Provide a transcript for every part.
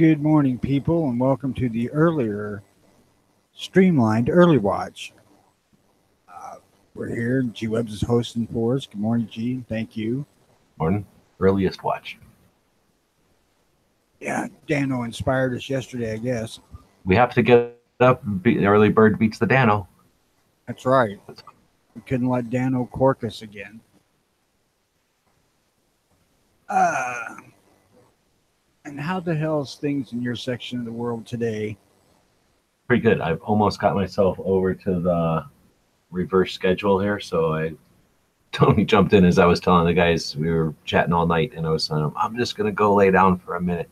Good morning, people, and welcome to the earlier streamlined early watch. Uh, we're here. G Webs is hosting for us. Good morning, G. Thank you. Morning. Earliest watch. Yeah, Dano inspired us yesterday, I guess. We have to get up. The early bird beats the Dano. That's right. We couldn't let Dano cork us again. Uh, and how the hell's things in your section of the world today? Pretty good. I've almost got myself over to the reverse schedule here. So I totally jumped in as I was telling the guys we were chatting all night, and I was telling them I'm just gonna go lay down for a minute,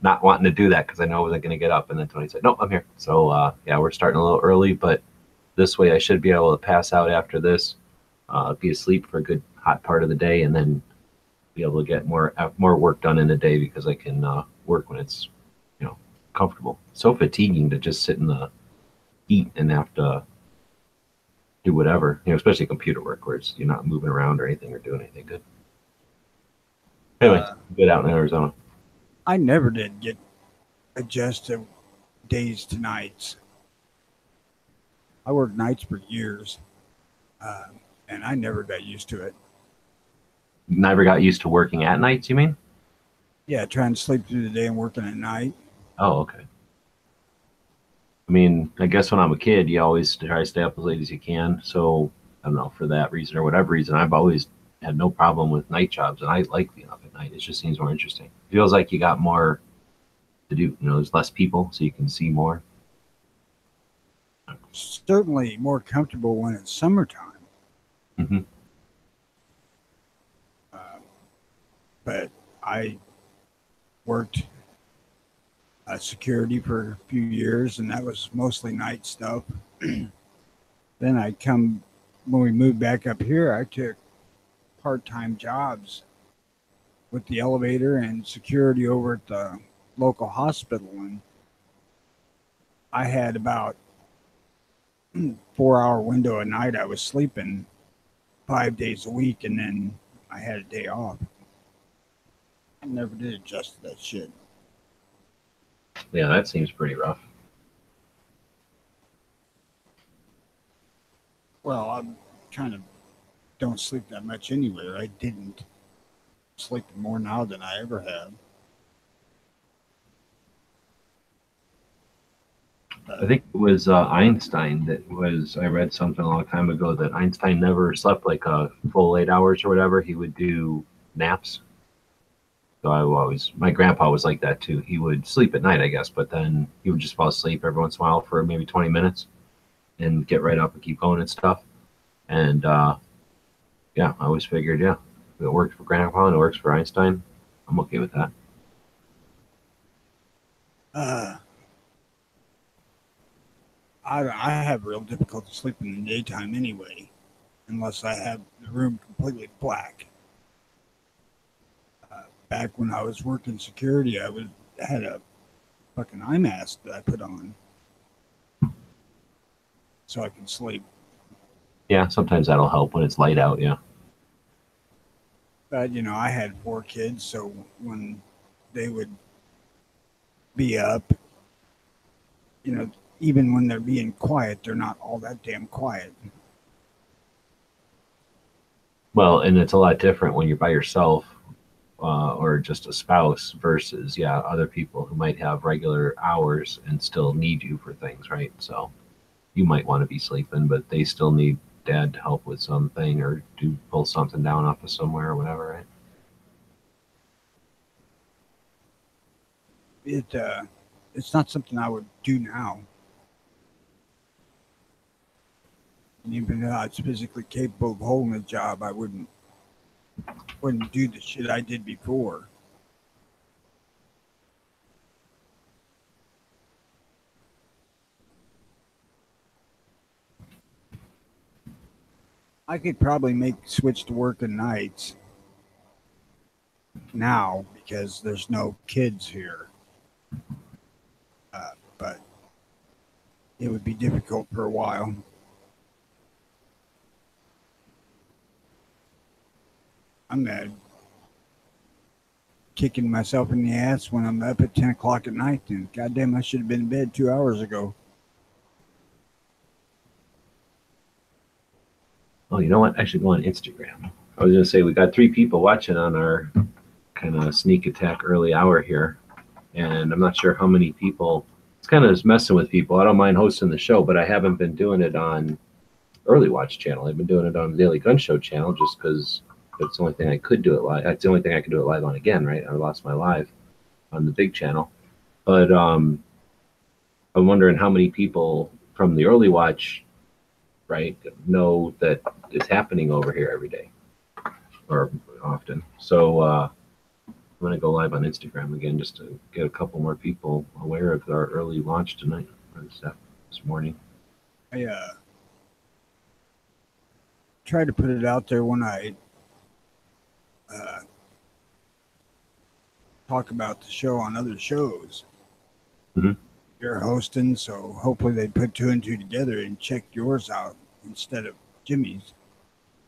not wanting to do that because I know I wasn't gonna get up. And then Tony said, "No, I'm here." So yeah, we're starting a little early, but this way I should be able to pass out after this, be asleep for a good hot part of the day, and then be able to get more work done in a day because I can work when it's comfortable. So fatiguing to just sit in the heat and have to do whatever, especially computer work where you're not moving around or anything or doing anything good. Anyway, good out in Arizona. I never did get adjust to days to nights. I worked nights for years, uh, and I never got used to it. Never got used to working at nights, you mean? Yeah, trying to sleep through the day and working at night. Oh, okay. I mean, I guess when I'm a kid, you always try to stay up as late as you can. So I don't know, for that reason or whatever reason, I've always had no problem with night jobs, and I like being up at night. It just seems more interesting. It feels like you got more to do. There's less people, so you can see more. Certainly more comfortable when it's summertime. Hmm. Uh, but I worked security for a few years, and that was mostly night stuff. Then when we moved back up here, I took part time jobs with the elevator and security over at the local hospital. And I had about 4 hour window a night I was sleeping 5 days a week, and then I had a day off. I never did adjust to that shit. Yeah, that seems pretty rough. Well, I'm kind of don't sleep that much anyway. I didn't sleep more now than I ever have. I think it was Einstein that was. I read something a long time ago that Einstein never slept like a full 8 hours or whatever. He would do naps. So my grandpa was like that too. He would sleep at night, I guess, but then he would just fall asleep every once in a while for maybe 20 minutes and get right up and keep going and stuff. And yeah, I always figured, yeah, if it worked for grandpa and it works for Einstein, I'm okay with that. Uh, I have real difficulty sleeping in the daytime anyway, unless I have the room completely black. Back when I was working security, had a fucking eye mask that I put on so I can sleep. Yeah, sometimes that'll help when it's light out. Yeah. But I had 4 kids, so when they would be up, you know, even when they're being quiet, they're not all that damn quiet. Well, and it's a lot different when you're by yourself or just a spouse versus, yeah, other people who might have regular hours and still need you for things, right? So you might want to be sleeping, but they still need dad to help with something or do pull something down off of somewhere or whatever, right? It's not something I would do now. And even though I was physically capable of holding a job, I wouldn't do the shit I did before. I could probably make switch to working nights now because there's no kids here. But it would be difficult for a while. I'm mad. kicking myself in the ass when I'm up at 10 o'clock at night. And goddamn, I should have been in bed 2 hours ago. Oh, you know what? I should go on Instagram. I was gonna say we got 3 people watching on our kind of sneak attack early hour here, and I'm not sure how many people. It's kind of messing with people. I don't mind hosting the show, but I haven't been doing it on Early Watch channel. I've been doing it on the Daily Gun Show channel just because that's the only thing I could do it live. That's the only thing I could do it live on again, right? I lost my live on the big channel, but I'm wondering how many people from the Early Watch, right, know that it's happening over here every day or often. So I'm gonna go live on Instagram again just to get a couple more people aware of our early launch tonight or this morning. I try to put it out there when I talk about the show on other shows. Mhm. You're hosting, so hopefully they put 2 and 2 together and check yours out instead of Jimmy's.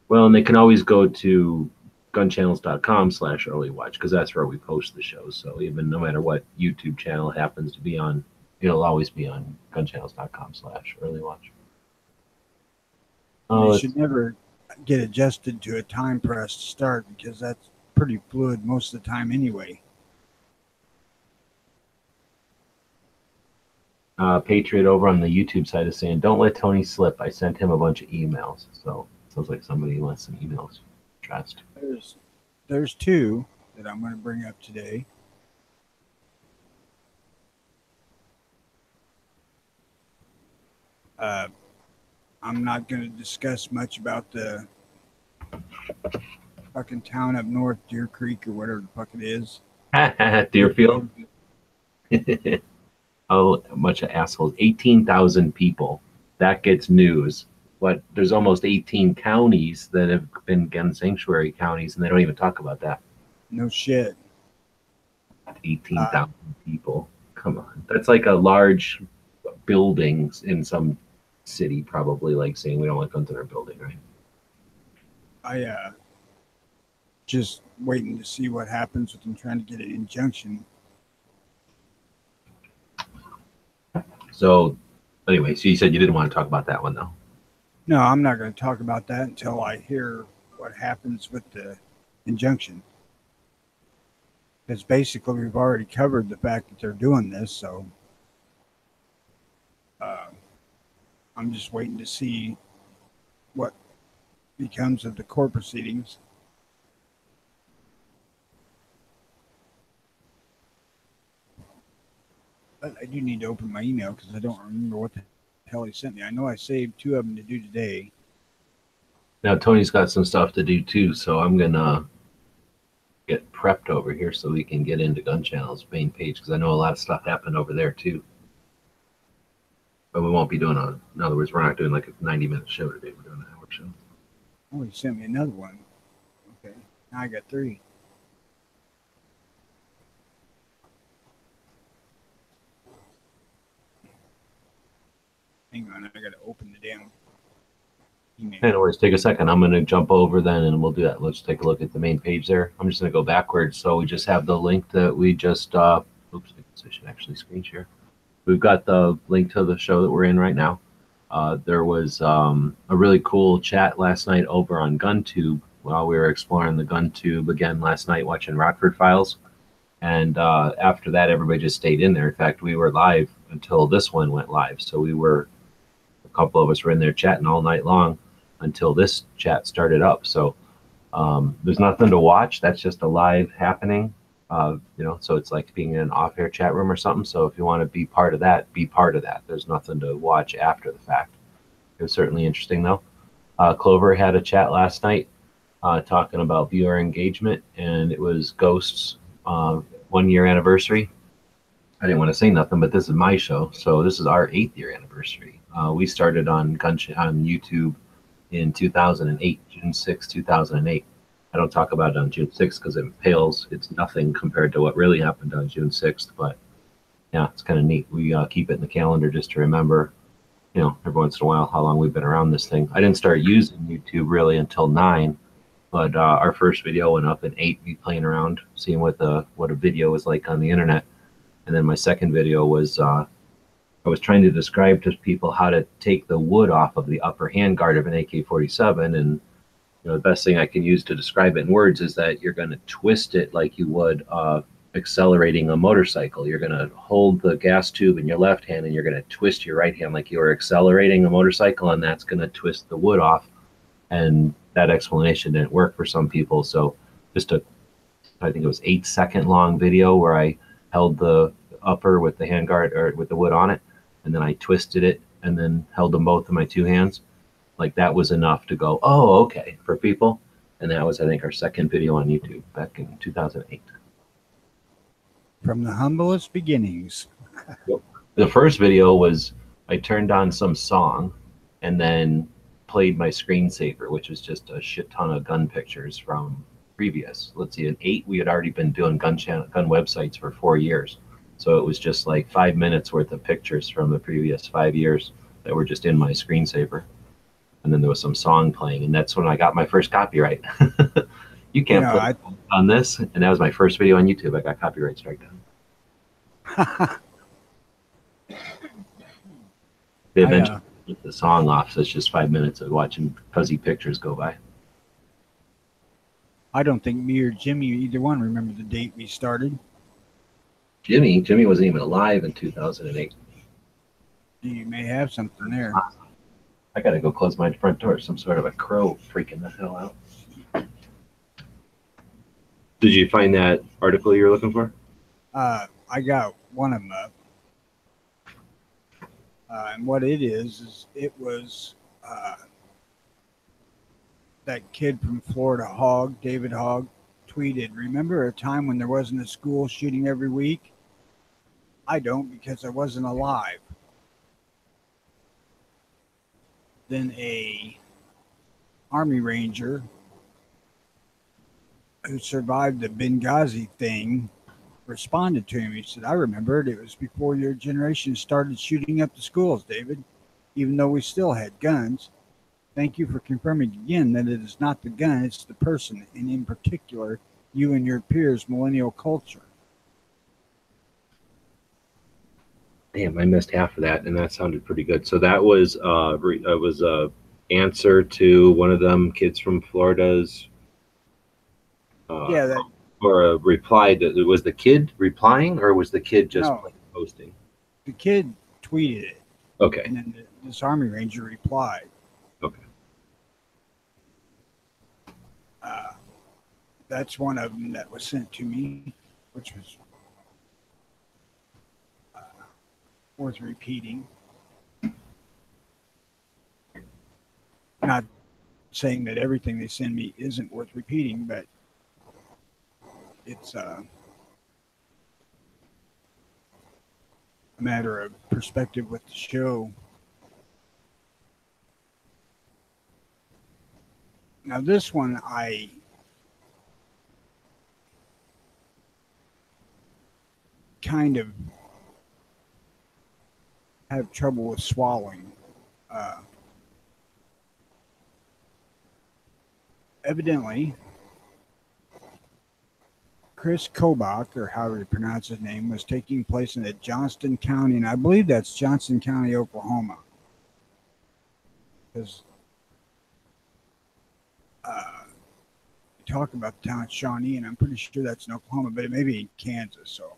Well, and they can always go to gunchannels.com/earlywatch because that's where we post the shows. So even no matter what YouTube channel it happens to be on, it'll always be on gunchannels.com/earlywatch. They should never get adjusted to a time press to start because that's pretty fluid most of the time anyway. Patriot over on the YouTube side is saying, "Don't let Tony slip. I sent him a bunch of emails." So it sounds like somebody wants some emails addressed. There's 2 that I'm going to bring up today. I'm not going to discuss much about the fucking town up north, Deer Creek or whatever the fuck it is. Deerfield. Oh, a bunch of assholes. 18,000 people. That gets news. But there's almost 18 counties that have been gun sanctuary counties, and they don't even talk about that. No shit. 18,000 people. Come on. That's like a large building in some city, probably, like saying we don't want guns in our building, right? I just waiting to see what happens with them trying to get an injunction. So anyway, so you said you didn't want to talk about that one, though. No, I'm not going to talk about that until I hear what happens with the injunction. Because basically we've already covered the fact that they're doing this, so I'm just waiting to see what becomes of the court proceedings. But I do need to open my email because I don't remember what the hell he sent me. I know I saved 2 of them to do today. Now Tony's got some stuff to do too, so I'm gonna get prepped over here so we can get into Gun Channel's main page because I know a lot of stuff happened over there too. But we won't be doing in other words, we're not doing like a 90-minute show today. We're doing an hour show. Oh, he sent me another one. Okay, now I got 3. Hang on, I gotta open the damn email. Anyways, take a second. I'm gonna jump over then and we'll do that. Let's take a look at the main page there. I'm just gonna go backwards. So we just have the link that we just oops, I should actually screen share. We've got the link to the show that we're in right now. There was a really cool chat last night over on GunTube while we were exploring the GunTube again last night watching Rockford Files. And after that, everybody just stayed in there. In fact, we were live until this one went live. So a couple of us were in there chatting all night long until this chat started up. So there's nothing to watch. That's just a live happening. So it's like being in an off-air chat room or something. So if you want to be part of that, be part of that. There's nothing to watch after the fact. It was certainly interesting, though. Clover had a chat last night talking about viewer engagement, and it was Ghost's 1-year anniversary. I didn't want to say nothing, but this is my show, so this is our 8th-year anniversary. We started on YouTube in 2008, June 6, 2008. I don't talk about it on June 6th because it pales. It's nothing compared to what really happened on June 6th, but yeah, it's kind of neat. We keep it in the calendar just to remember, every once in a while how long we've been around this thing. I didn't start using YouTube really until 9, But our first video went up in 8, me playing around, seeing what a video was like on the internet. And then my second video was I was trying to describe to people how to take the wood off of the upper handguard of an AK-47. And the best thing I can use to describe it in words is that you're going to twist it like you would accelerating a motorcycle. You're going to hold the gas tube in your left hand and you're going to twist your right hand like you were accelerating a motorcycle, and that's going to twist the wood off. And that explanation didn't work for some people. So just I think it was 8-second long video where I held the upper with the handguard or with the wood on it, and then I twisted it and then held them both in my two hands. Like that was enough to go, oh, okay, for people. And that was, I think, our second video on YouTube back in 2008. From the humblest beginnings. The first video was I turned on some song and then played my screensaver, which was just a shit ton of gun pictures from previous. Let's see, in 8, we had already been doing gun websites for 4 years. So it was just like 5 minutes worth of pictures from the previous 5 years that were just in my screensaver. And then there was some song playing, and that's when I got my first copyright. You can't put on this, and that was my first video on YouTube. I got copyright strike down. They eventually took the song off, so it's just 5 minutes of watching fuzzy pictures go by. I don't think me or Jimmy, either one, remember the date we started. Jimmy wasn't even alive in 2008. You may have something there. I gotta go close my front door. Some sort of a crow freaking the hell out. Did you find that article you were looking for? I got one of them up. And what it is it was that kid from Florida, Hogg, David Hogg, tweeted, "Remember a time when there wasn't a school shooting every week? I don't, because I wasn't alive." Then a Army Ranger who survived the Benghazi thing responded to him. He said, "I remembered. It was before your generation started shooting up the schools, David, even though we still had guns. Thank you for confirming again that it is not the gun, it's the person, and in particular, you and your peers' millennial culture." Damn, I missed half of that, and that sounded pretty good. So that was a answer to one of them kids from Florida's. Or a reply to, was the kid replying, or was the kid just posting? The kid tweeted it. Okay. And then this Army Ranger replied. Okay. That's one of them that was sent to me, which was worth repeating. Not saying that everything they send me isn't worth repeating, but it's a matter of perspective with the show. Now this one I kind of have trouble with swallowing. Evidently, Chris Kobach, or however you pronounce his name, was taking place in Johnston County, and I believe that's Johnston County, Oklahoma. Because we talk about the town of Shawnee, and I'm pretty sure that's in Oklahoma, but it may be in Kansas, so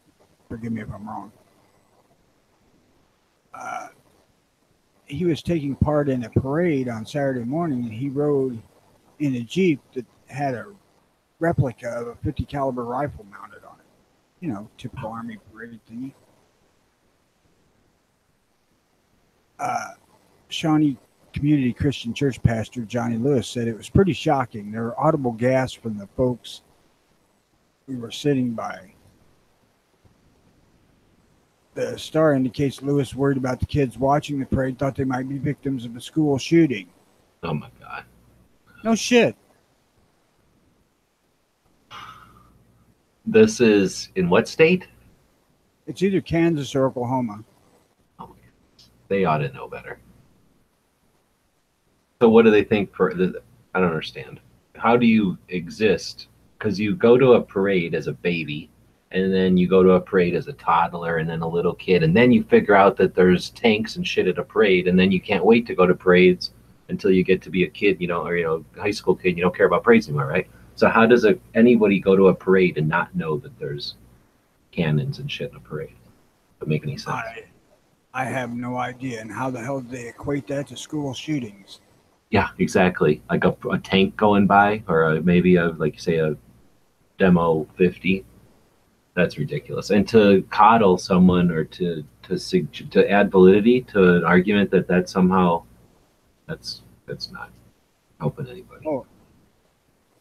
forgive me if I'm wrong. He was taking part in a parade on Saturday morning, and he rode in a Jeep that had a replica of a 50 caliber rifle mounted on it. You know, typical Army parade thingy. Shawnee Community Christian Church pastor Johnny Lewis said it was pretty shocking. There were audible gasps from the folks we were sitting by. The Star indicates Lewis, worried about the kids watching the parade, thought they might be victims of a school shooting. Oh my God. No shit. This is in what state? It's either Kansas or Oklahoma. Oh, they ought to know better. So what do they think for the, I don't understand. how do you exist? Because you go to a parade as a baby, and then you go to a parade as a toddler, and then a little kid, and then you figure out that there's tanks and shit at a parade, and then you can't wait to go to parades until you get to be a kid, or high school kid. You don't care about parades anymore, right? So how does anybody go to a parade and not know that there's cannons and shit in a parade? Doesn't make any sense. I have no idea. And how the hell do they equate that to school shootings? Yeah, exactly. Like a tank going by, or maybe like you say a demo 50. That's ridiculous. And to coddle someone or to add validity to an argument that somehow that's not helping anybody. Oh,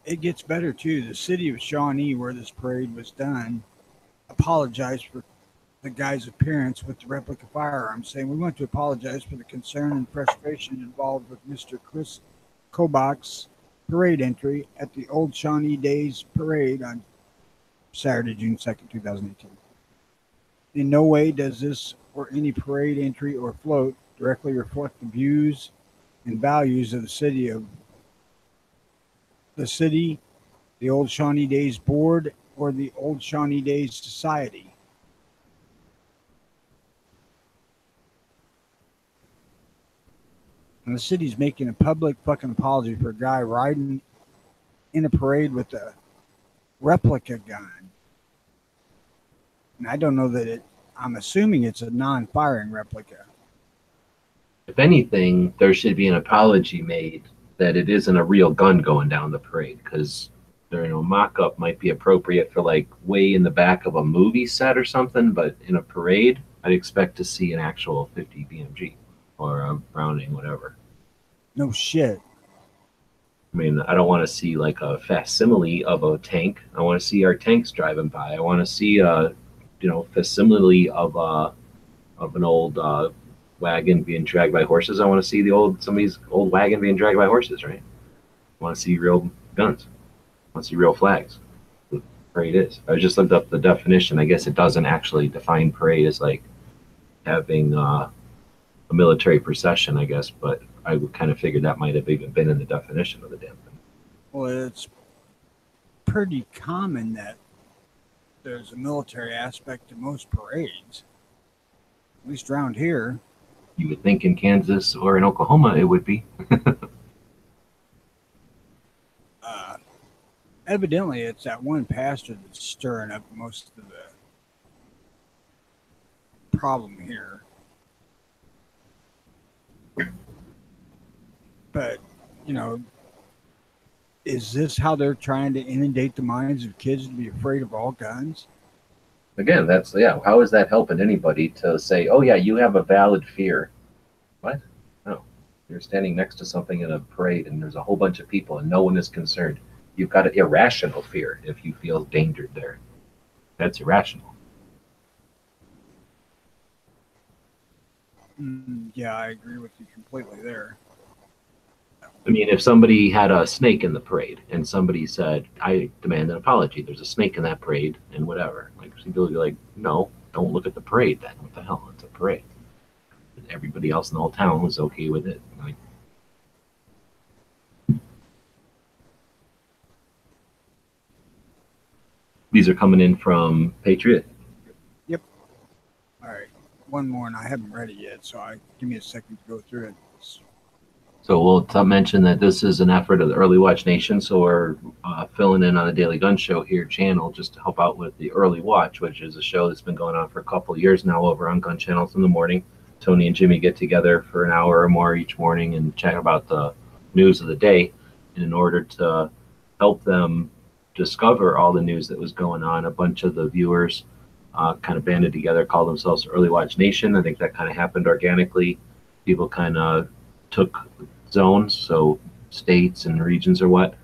it gets better too. The city of Shawnee, where this parade was done, apologized for the guy's appearance with the replica firearms, saying, "We want to apologize for the concern and frustration involved with Mr. Chris Kobach's parade entry at the Old Shawnee Days Parade on Saturday, June 2nd, 2018. In no way does this or any parade entry or float directly reflect the views and values of the city, the Old Shawnee Days Board, or the Old Shawnee Days Society." And the city's making a public fucking apology for a guy riding in a parade with a replica gun. And I don't know that I'm assuming it's a non-firing replica. If anything, there should be an apology made that it isn't a real gun going down the parade, because mock-up might be appropriate for like way in the back of a movie set or something, but in a parade, I'd expect to see an actual 50 BMG or a Browning, whatever. No shit. I mean, I don't want to see like a facsimile of a tank. I want to see our tanks driving by. I want to see a facsimile of an old wagon being dragged by horses. I want to see somebody's old wagon being dragged by horses, right? I want to see real guns. I want to see real flags. What parade is. I just looked up the definition. I guess it doesn't actually define parade as like having a military procession, I guess, but I would kind of figured that might have even been in the definition of the damn thing. Well, it's pretty common that there's a military aspect to most parades, at least around here. You would think in Kansas or in Oklahoma it would be. Evidently, it's that one pastor that's stirring up most of the problem here. But, is this how they're trying to inundate the minds of kids to be afraid of all guns? Again, how is that helping anybody to say, oh yeah, you have a valid fear? What? No. You're standing next to something in a parade and there's a whole bunch of people and no one is concerned. You've got an irrational fear if you feel endangered there. That's irrational. Yeah, I agree with you completely there. I mean, if somebody had a snake in the parade and somebody said, I demand an apology, there's a snake in that parade and whatever. Like, people would be like, no, don't look at the parade then. What the hell? It's a parade. And everybody else in the whole town was okay with it. Like, these are coming in from Patriot. Yep. All right. One more, and I haven't read it yet, so give me a second to go through it. So we'll mention that this is an effort of the Early Watch Nation. So we're filling in on the Daily Gun Show here channel just to help out with the Early Watch, which is a show that's been going on for a couple of years now over on Gun Channels in the morning. Tony and Jimmy get together for an hour or more each morning and chat about the news of the day. And in order to help them discover all the news that was going on, a bunch of the viewers kind of banded together, called themselves Early Watch Nation. I think that kind of happened organically. People kind of took zones, so states and regions or what,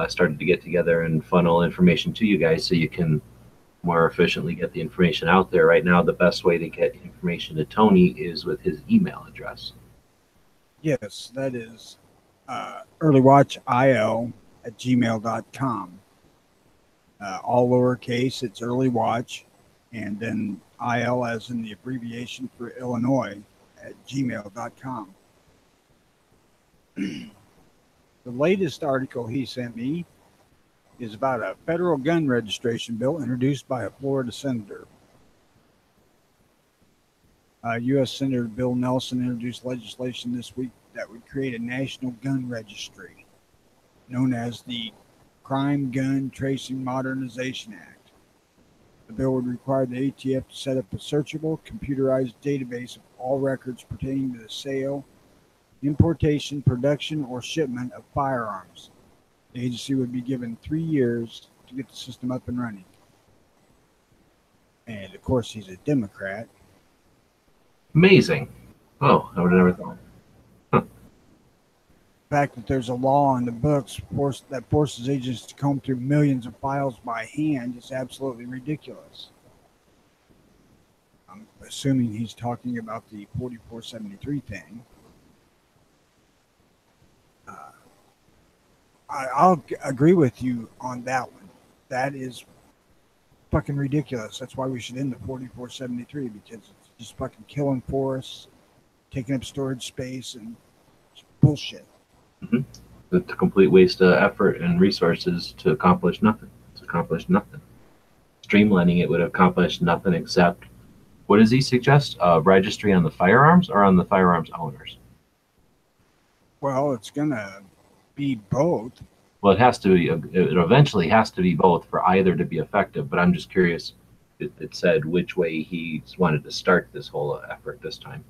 started to get together and funnel information to you guys so you can more efficiently get the information out there. Right now, the best way to get information to Tony is with his email address. Yes, that is earlywatchil@gmail.com. All lowercase, it's earlywatch, and then IL as in the abbreviation for Illinois @gmail.com. The latest article he sent me is about a federal gun registration bill introduced by a Florida senator. U.S. Senator Bill Nelson introduced legislation this week that would create a national gun registry known as the Crime Gun Tracing Modernization Act. The bill would require the ATF to set up a searchable, computerized database of all records pertaining to the sale, importation, production, or shipment of firearms. The agency would be given 3 years to get the system up and running. And of course, he's a Democrat. Amazing. Oh, I would have never thought. The fact that there's a law on the books that forces agents to comb through millions of files by hand is absolutely ridiculous. I'm assuming he's talking about the 4473 thing. I'll agree with you on that one. That is fucking ridiculous. That's why we should end the 4473, because it's just fucking killing forests, taking up storage space, and it's bullshit. Mm-hmm. It's a complete waste of effort and resources to accomplish nothing. It's accomplished nothing. Streamlining it would accomplish nothing except, what does he suggest? A registry on the firearms or on the firearms owners? Well, it's going to be both. Well, it has to be. It eventually has to be both for either to be effective. But I'm just curious. It said which way he wanted to start this whole effort this time.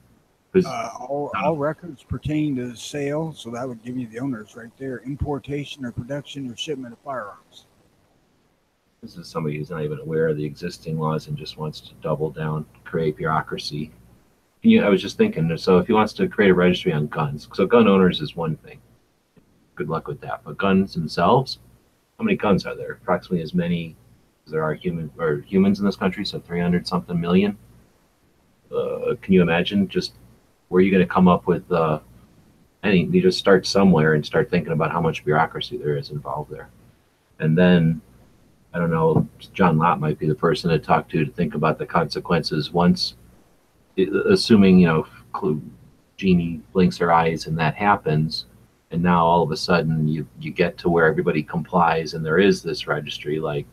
All records pertaining to the sale, so that would give you the owners right there. Importation or production or shipment of firearms. This is somebody who's not even aware of the existing laws and just wants to double down, create bureaucracy. I was just thinking. So if he wants to create a registry on guns, so gun owners is one thing. Good luck with that. But guns themselves, how many guns are there? Approximately as many as there are humans in this country, so 300 something million. Can you imagine just where you're going to come up with you just start somewhere and start thinking about how much bureaucracy there is involved there. And then, I don't know, John Lott might be the person to talk to think about the consequences once, assuming, Jeannie blinks her eyes and that happens. And now all of a sudden you get to where everybody complies and there is this registry. Like,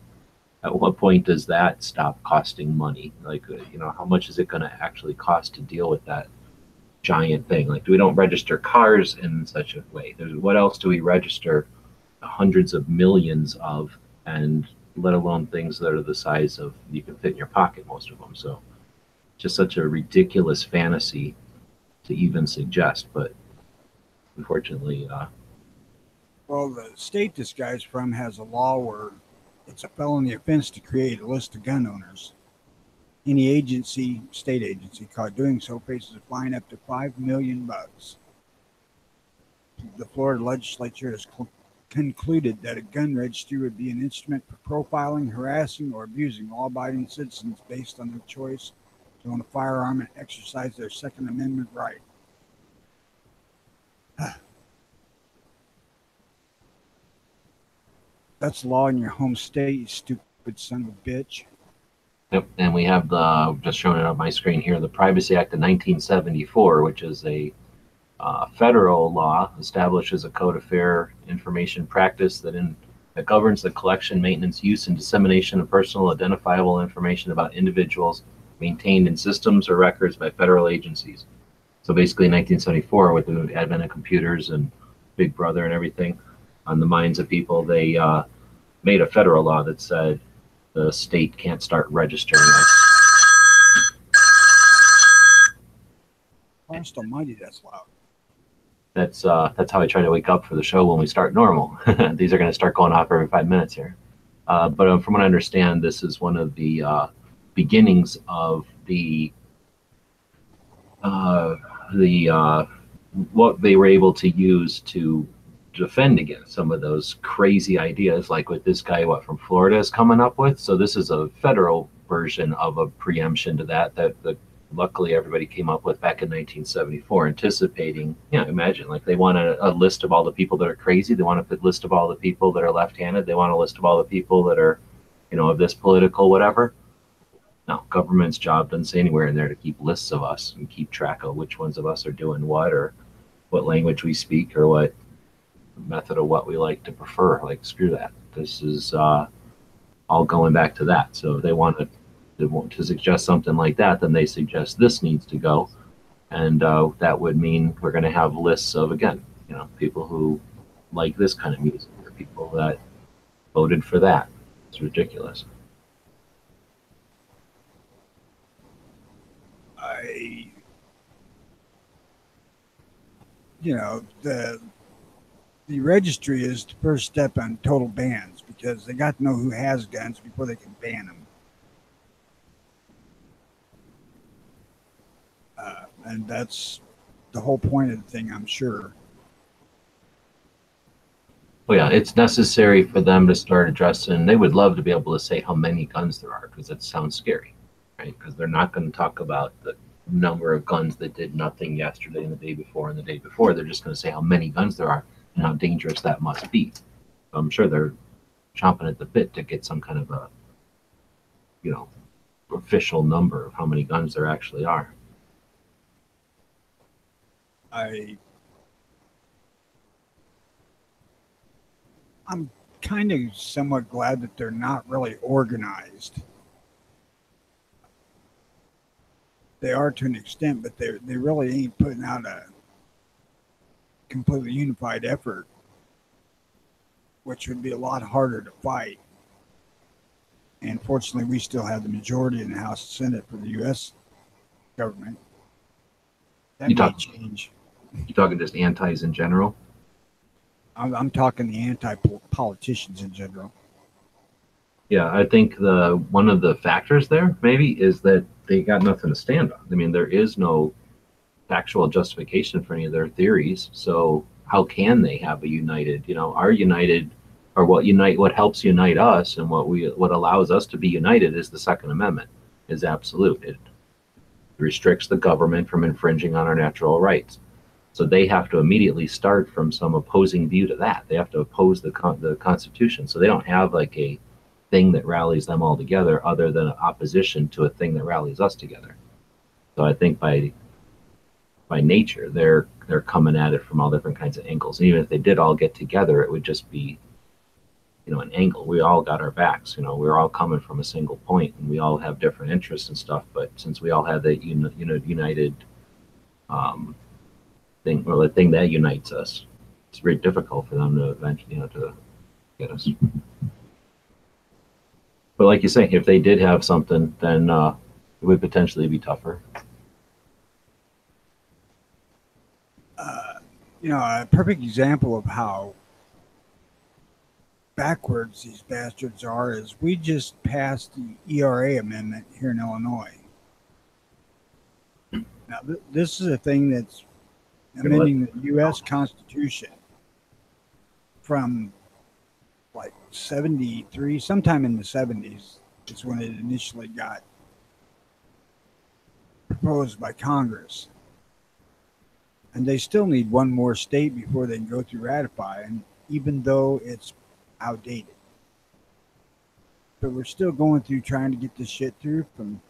at what point does that stop costing money? Like, how much is it going to actually cost to deal with that giant thing? Like, we don't register cars in such a way. What else do we register hundreds of millions of, and let alone things that are the size of you can fit in your pocket, most of them. So just such a ridiculous fantasy to even suggest, but unfortunately, well, the state this guy's from has a law where it's a felony offense to create a list of gun owners. Any state agency caught doing so faces a fine up to $5 million. The Florida legislature has concluded that a gun registry would be an instrument for profiling, harassing, or abusing law-abiding citizens based on their choice to own a firearm and exercise their Second Amendment right. That's law in your home state, you stupid son of a bitch. Yep, and we have just showing it on my screen here, the Privacy Act of 1974, which is a federal law, establishes a code of fair information practice that governs the collection, maintenance, use, and dissemination of personal identifiable information about individuals maintained in systems or records by federal agencies. So basically in 1974, with the advent of computers and Big Brother and everything on the minds of people, they made a federal law that said the state can't start registering us. Christ almighty, that's loud. That's how I try to wake up for the show when we start normal. These are going to start going off every 5 minutes here. But from what I understand, this is one of the beginnings of what they were able to use to defend against some of those crazy ideas, like what this guy from Florida is coming up with. So this is a federal version of a preemption to that luckily everybody came up with back in 1974, anticipating, imagine, like, they want a list of all the people that are crazy. They want a list of all the people that are left-handed. They want a list of all the people that are, of this political whatever. No, government's job doesn't say anywhere in there to keep lists of us and keep track of which ones of us are doing what, or what language we speak, or what method of what we like to prefer. Like, screw that. This is all going back to that. So if they want to suggest something like that, then they suggest this needs to go. And that would mean we're going to have lists of, again, people who like this kind of music, or people that voted for that. It's ridiculous. The registry is the first step on total bans, because they got to know who has guns before they can ban them. And that's the whole point of the thing, I'm sure. Well, yeah, it's necessary for them to start addressing. They would love to be able to say how many guns there are, because it sounds scary, right? Because they're not going to talk about the number of guns that did nothing yesterday and the day before and the day before. They're just going to say how many guns there are and how dangerous that must be. So I'm sure they're chomping at the bit to get some kind of a, official number of how many guns there actually are. I'm kind of somewhat glad that they're not really organized. They are to an extent, but they really ain't putting out a completely unified effort, which would be a lot harder to fight. And fortunately, we still have the majority in the House and Senate for the U.S. government. That may change. You talking just antis in general? I'm talking the anti-politicians in general. Yeah, I think one of the factors there maybe is that they got nothing to stand on. I mean, there is no factual justification for any of their theories. So how can they have a united, our united, or what helps unite us and what allows us to be united is the Second Amendment, is absolute. It restricts the government from infringing on our natural rights. So they have to immediately start from some opposing view to that. They have to oppose the Constitution. So they don't have like a thing that rallies them all together other than opposition to a thing that rallies us together. So I think by nature, they're coming at it from all different kinds of angles. And even if they did all get together, it would just be, an angle. We all got our backs. We're all coming from a single point, and we all have different interests and stuff. But since we all have that united thing, or the thing that unites us, it's very difficult for them to eventually, to get us. But like you say, if they did have something, then it would potentially be tougher. A perfect example of how backwards these bastards are is we just passed the ERA amendment here in Illinois. Now, this is a thing that's amending the U.S. Constitution from like 73, sometime in the 70s is when it initially got proposed by Congress. And they still need one more state before they can go through ratify, and even though it's outdated. But we're still going through trying to get this shit through from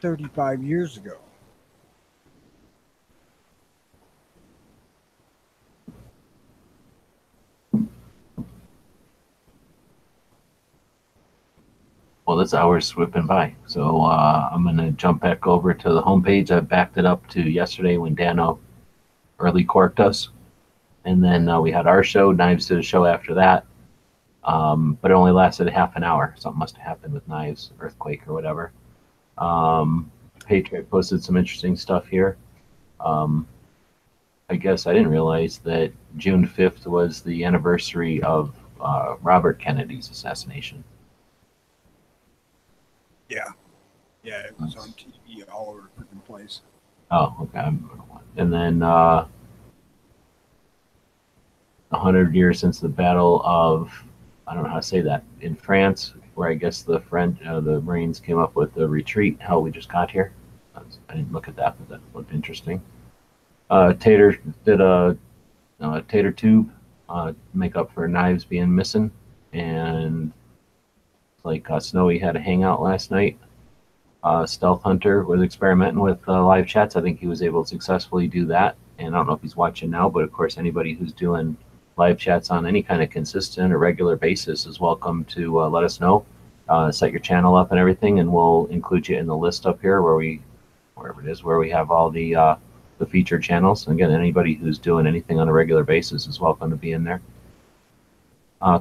35 years ago. Well, this hour's whipping by, so I'm going to jump back over to the homepage. I backed it up to yesterday when Dano early corked us, and then we had our show. Knives did a show after that, but it only lasted a half an hour. Something must have happened with Knives, earthquake or whatever. Patriot posted some interesting stuff here. I guess I didn't realize that June 5th was the anniversary of Robert Kennedy's assassination. Yeah, it was on TV all over the freaking place. Oh, okay. And then 100 years since the Battle of, I don't know how to say that, in France, where I guess the Marines came up with the retreat. How we just got here. I didn't look at that, but that looked interesting. Tater did a Tater tube make up for Knives being missing, and like Snowy had a hangout last night. Stealth Hunter was experimenting with live chats. I think he was able to successfully do that, and I don't know if he's watching now, but of course anybody who's doing live chats on any kind of consistent or regular basis is welcome to let us know. Set your channel up and everything, and we'll include you in the list up here wherever it is, where we have all the featured channels. And again, anybody who's doing anything on a regular basis is welcome to be in there.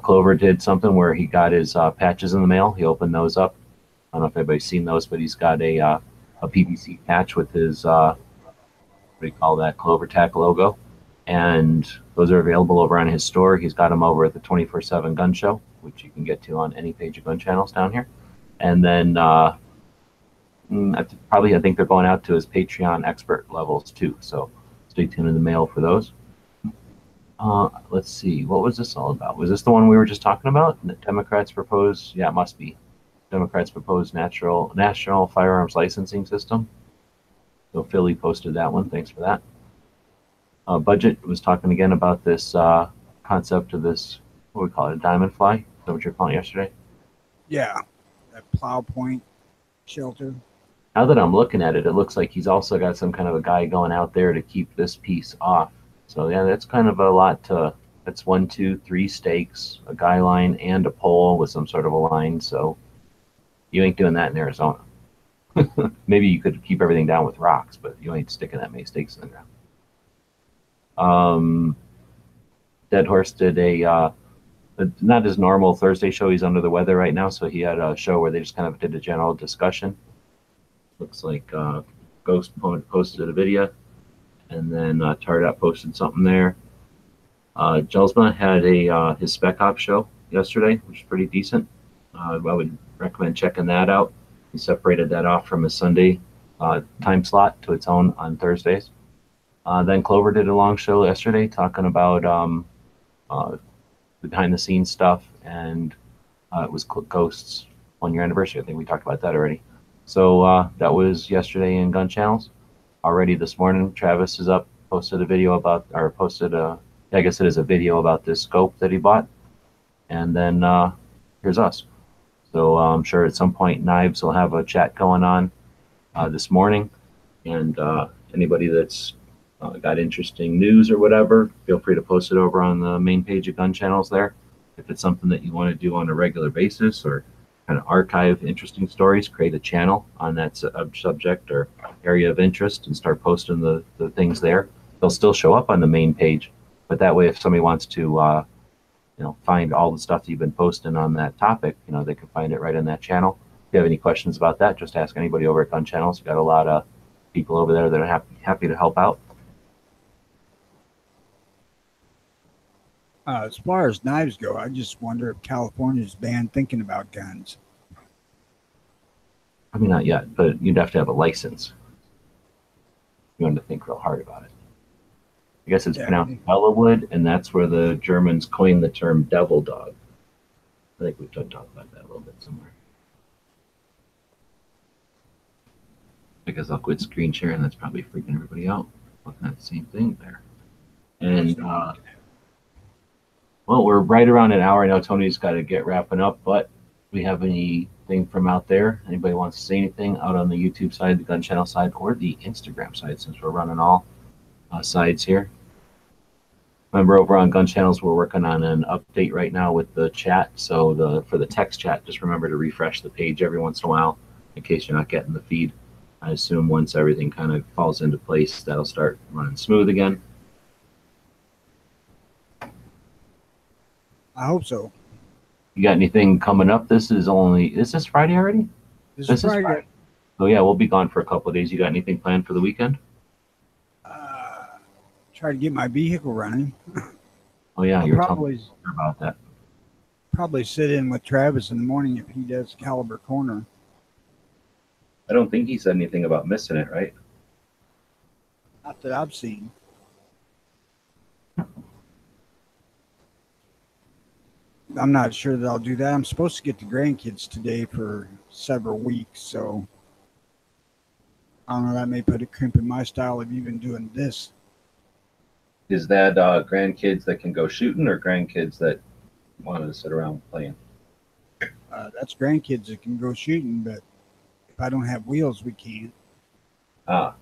Clover did something where he got his patches in the mail. He opened those up. I don't know if anybody's seen those, but he's got a PVC patch with his what do you call that, Clover Tack logo, and those are available over on his store. He's got them over at the 24/7 Gun Show, which you can get to on any page of gun channels down here. And then I think they're going out to his Patreon expert levels too. So stay tuned in the mail for those. Let's see, what was this all about? Was this the one we were just talking about? The Democrats propose, yeah, it must be. Democrats propose national firearms licensing system. So Philly posted that one. Thanks for that. Budget was talking again about this concept of this, what we call it, a diamond fly. Is that what you were calling it yesterday? Yeah, that plow point shelter. Now that I'm looking at it, it looks like he's also got some kind of a guy going out there to keep this piece off. So yeah, that's kind of a lot to, that's 1, 2, 3 stakes, a guy line, and a pole with some sort of a line. So you ain't doing that in Arizona. Maybe you could keep everything down with rocks, but you ain't sticking that many stakes in the ground. Dead Horse did a not his normal Thursday show. He's under the weather right now, so he had a show where they just kind of did a general discussion. Looks like Ghost posted a video, and then Tardot posted something there. Jelsma had his Spec Ops show yesterday, which is pretty decent. I would recommend checking that out. He separated that off from his Sunday time slot to its own on Thursdays. Then Clover did a long show yesterday talking about the behind the scenes stuff, and it was Ghost's 1-year anniversary. I think we talked about that already. So that was yesterday in Gun Channels. Already this morning, Travis is up, posted a video about, or posted a, I guess it is a video about this scope that he bought. And then here's us. So I'm sure at some point Knives will have a chat going on this morning. And anybody that's got interesting news or whatever, feel free to post it over on the main page of Gun Channels there. If it's something that you want to do on a regular basis or kind of archive interesting stories, create a channel on that subject or area of interest and start posting the things there. They'll still show up on the main page, but that way if somebody wants to find all the stuff that you've been posting on that topic, they can find it right in that channel. If you have any questions about that, just ask anybody over at Gun Channels. We've got a lot of people over there that are happy to help out. As far as knives go, I just wonder if California's banned thinking about guns. I mean, not yet, but you'd have to have a license. You want to think real hard about it. I guess it's pronounced Bellawood, and that's where the Germans coined the term devil dog. I think we've talked about that a little bit somewhere. I guess I'll quit screen sharing. That's probably freaking everybody out. Looking at the same thing there. And, well, we're right around an hour. I know Tony's got to get wrapping up, but we have anything from out there? Anybody wants to say anything out on the YouTube side, the Gun Channel side, or the Instagram side, since we're running all sides here? Remember, over on Gun Channels, we're working on an update right now with the chat. So for the text chat, just remember to refresh the page every once in a while in case you're not getting the feed. I assume once everything kind of falls into place, that'll start running smooth again. I hope so. You got anything coming up? Is this Friday already? This is Friday. Oh yeah, we'll be gone for a couple of days. You got anything planned for the weekend? Try to get my vehicle running. Oh yeah, I'll you're talking about that. Probably sit in with Travis in the morning if he does Caliber Corner. I don't think he said anything about missing it, right? Not that I've seen. I'm not sure that I'll do that. I'm supposed to get the grandkids today for several weeks, so I don't know. That may put a crimp in my style of even doing this. Is that grandkids that can go shooting or grandkids that wanted to sit around playing? That's grandkids that can go shooting, but if I don't have wheels, we can't. Ah.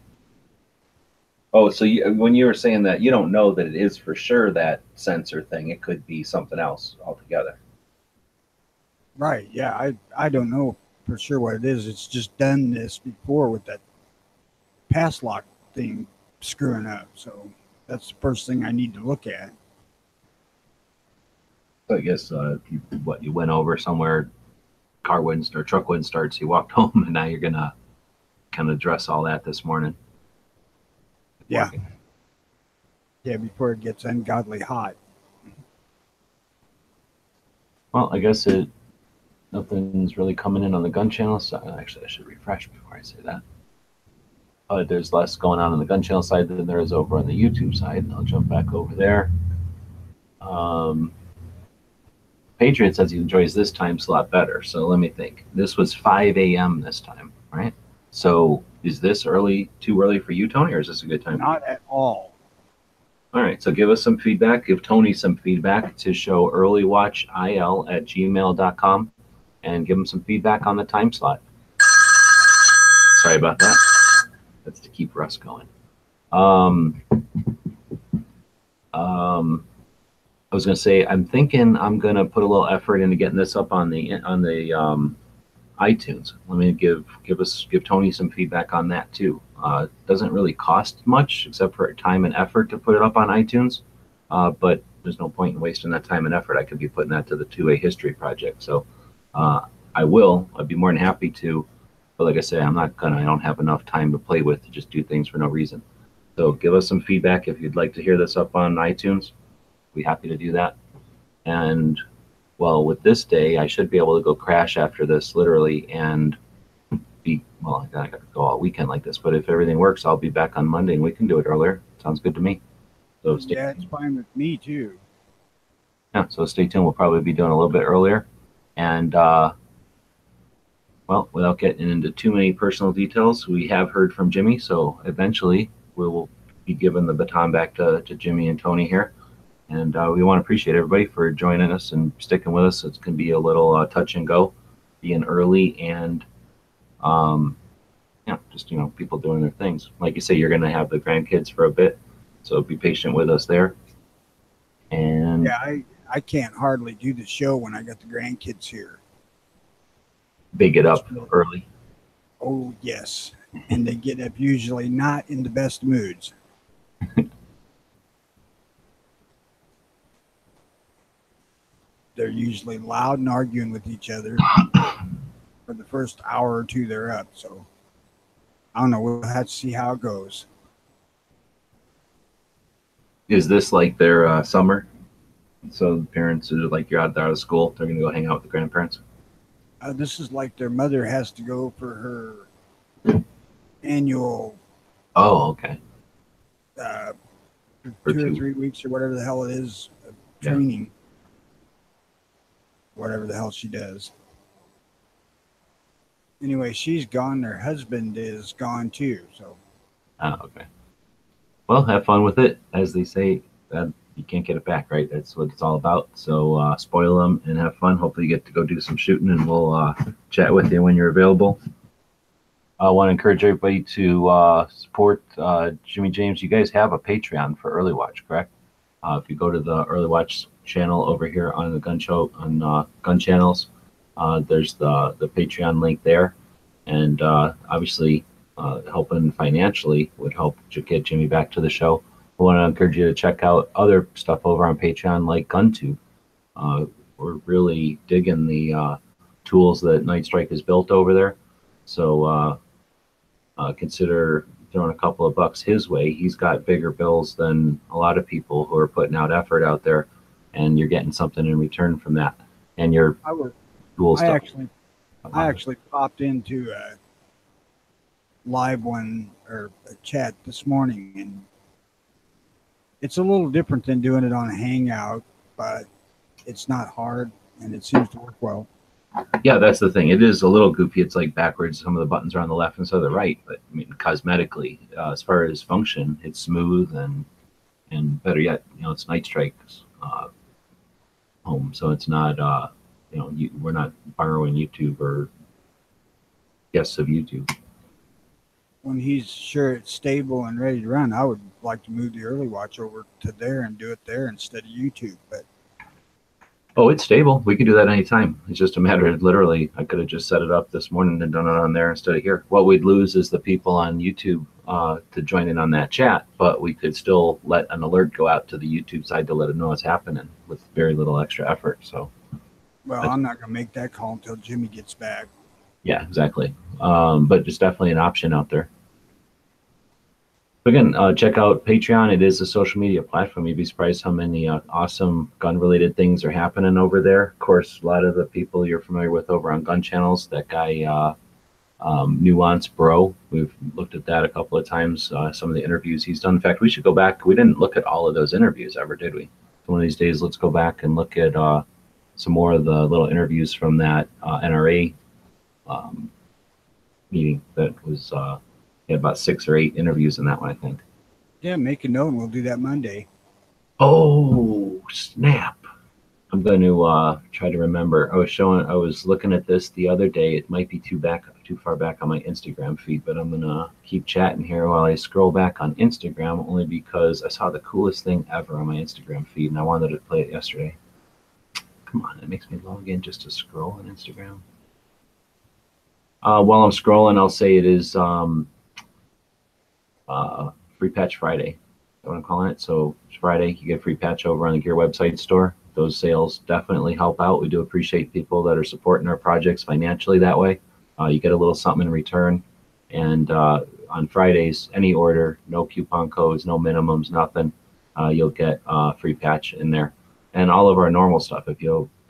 Oh, so when you were saying that, you don't know that it is for sure that sensor thing. It could be something else altogether. Right. Yeah. I don't know for sure what it is. It's just done this before with that pass lock thing screwing up. So that's the first thing I need to look at. So I guess you went over somewhere, car wouldn't start, truck wouldn't start, so you walked home, and now you're gonna kind of address all that this morning. Yeah. Yeah. Before it gets ungodly hot. Well, I guess nothing's really coming in on the gun channel. So actually, I should refresh before I say that. There's less going on the gun channel side than there is over on the YouTube side. I'll jump back over there. Patriot says he enjoys this time slot better. So let me think. This was 5 a.m. this time, right? So is this too early for you, Tony, or is this a good time? Not at all. All right. So give us some feedback. Give Tony some feedback to show earlywatchil@gmail.com and give him some feedback on the time slot. Sorry about that. That's to keep Russ going. I was going to say, I'm thinking I'm going to put a little effort into getting this up on the iTunes. Let me give Tony some feedback on that too. Doesn't really cost much except for time and effort to put it up on iTunes, but there's no point in wasting that time and effort. I could be putting that to the 2A history project. So I'd be more than happy to, but like I say, I don't have enough time to play with to just do things for no reason. So give us some feedback if you'd like to hear this up on iTunes. Be happy to do that. And well, with this day, I should be able to go crash after this literally and I got to go all weekend like this, but if everything works, I'll be back on Monday and we can do it earlier. Sounds good to me. So yeah, it's fine with me too. Yeah, so stay tuned. We'll probably be doing a little bit earlier. And well, without getting into too many personal details, we have heard from Jimmy, so eventually we will be giving the baton back to Jimmy and Tony here. And we want to appreciate everybody for joining us and sticking with us. It's going to be a little touch and go, being early and, just, people doing their things. Like you say, you're going to have the grandkids for a bit, so be patient with us there. And yeah, I can't hardly do the show when I got the grandkids here. They get up early. Oh, yes. And they get up usually not in the best moods. They're usually loud and arguing with each other for the first hour or two they're up. So I don't know. We'll have to see how it goes. Is this like their summer? So the parents are like, you're out there out of school, they're going to go hang out with the grandparents? This is like their mother has to go for her annual. Oh, okay. 2 or 3 weeks or whatever the hell it is, training. Whatever the hell she does. Anyway, she's gone. Her husband is gone too. So. Okay. Well, have fun with it. As they say, you can't get it back, right? That's what it's all about. So spoil them and have fun. Hopefully you get to go do some shooting, and we'll chat with you when you're available. I want to encourage everybody to support Jimmy James. You guys have a Patreon for Early Watch, correct? If you go to the Early Watch channel over here on the Gun Show on Gun Channels, there's the Patreon link there, and obviously helping financially would help get Jimmy back to the show. I want to encourage you to check out other stuff over on Patreon like GunTube. We're really digging the tools that Night Strike has built over there, so consider throwing a couple of bucks his way. He's got bigger bills than a lot of people who are putting out effort out there, and you're getting something in return from that. And your cool stuff. I actually popped into a live one or a chat this morning, and it's a little different than doing it on a Hangout, but it's not hard and it seems to work well. Yeah, that's the thing. It is a little goofy. It's like backwards. Some of the buttons are on the left instead of the right. But I mean, cosmetically, as far as function, it's smooth and better yet, it's Night Strike's home. So it's not, we're not borrowing YouTube or guests of YouTube. when he's sure it's stable and ready to run, I would like to move the early watch over to there and do it there instead of YouTube. But Oh, it's stable. We can do that anytime. It's just a matter of literally, I could have just set it up this morning and done it on there instead of here. What we'd lose is the people on YouTube to join in on that chat, but we could still let an alert go out to the YouTube side to let them know what's happening with very little extra effort. So, well, I'm not going to make that call until Jimmy gets back. yeah, exactly. But it's definitely an option out there. Again, check out Patreon. It is a social media platform. You'd be surprised how many awesome gun-related things are happening over there. Of course, a lot of the people you're familiar with over on gun channels, that guy, Nuance Bro, we've looked at that a couple of times, some of the interviews he's done. In fact, we should go back. We didn't look at all of those interviews ever, did we? So one of these days, let's go back and look at some more of the little interviews from that NRA meeting that was... He had about 6 or 8 interviews in that one, I think. Yeah, make a note and we'll do that Monday. Oh, snap. I'm going to try to remember. I was looking at this the other day. It might be too far back on my Instagram feed, but I'm going to keep chatting here while I scroll back on Instagram, only because I saw the coolest thing ever on my Instagram feed and I wanted to play it yesterday. Come on, it makes me log in just to scroll on Instagram. While I'm scrolling, I'll say it is Free Patch Friday. That's what I'm calling it. So it's Friday, you get free patch over on the Gear website store. Those sales definitely help out. We do appreciate people that are supporting our projects financially that way. You get a little something in return. And on Fridays, any order, no coupon codes, no minimums, nothing. You'll get free patch in there. And all of our normal stuff.